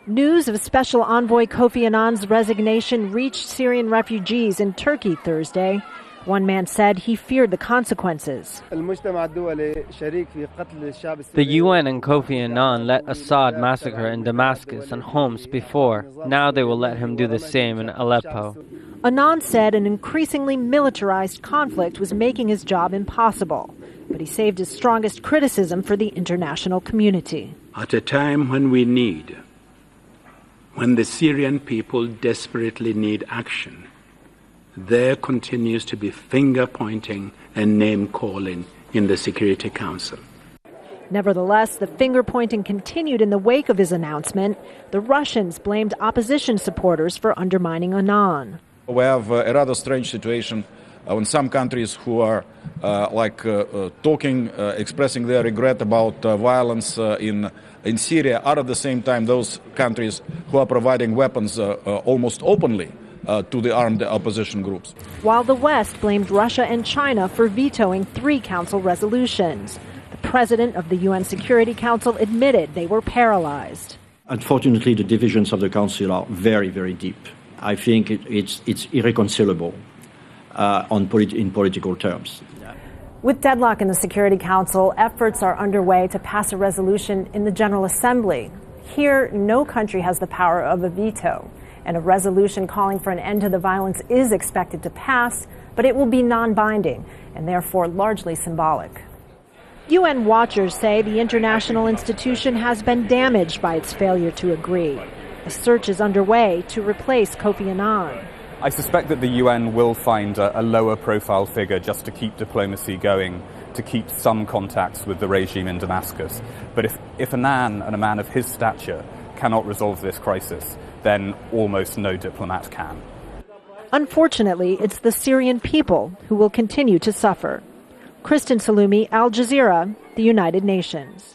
News of Special Envoy Kofi Annan's resignation reached Syrian refugees in Turkey Thursday. One man said he feared the consequences. The UN and Kofi Annan let Assad massacre in Damascus and Homs before. Now they will let him do the same in Aleppo. Annan said an increasingly militarized conflict was making his job impossible, but he saved his strongest criticism for the international community. At a time when the Syrian people desperately need action, there continues to be finger-pointing and name-calling in the Security Council. Nevertheless, the finger-pointing continued in the wake of his announcement. The Russians blamed opposition supporters for undermining Annan. We have a rather strange situation when some countries who are expressing their regret about violence in Syria are at the same time those countries who are providing weapons almost openly to the armed opposition groups. While the West blamed Russia and China for vetoing 3 council resolutions. The president of the UN Security Council admitted they were paralyzed. Unfortunately, the divisions of the council are very, very deep. I think it's irreconcilable in political terms. With deadlock in the Security Council, efforts are underway to pass a resolution in the General Assembly. Here, no country has the power of a veto, and a resolution calling for an end to the violence is expected to pass, but it will be non-binding and therefore largely symbolic. UN watchers say the international institution has been damaged by its failure to agree. A search is underway to replace Kofi Annan. I suspect that the UN will find a lower profile figure just to keep diplomacy going, to keep some contacts with the regime in Damascus. But if Annan and a man of his stature cannot resolve this crisis, then almost no diplomat can. Unfortunately, it's the Syrian people who will continue to suffer. Kriston Saloomy, Al Jazeera, the United Nations.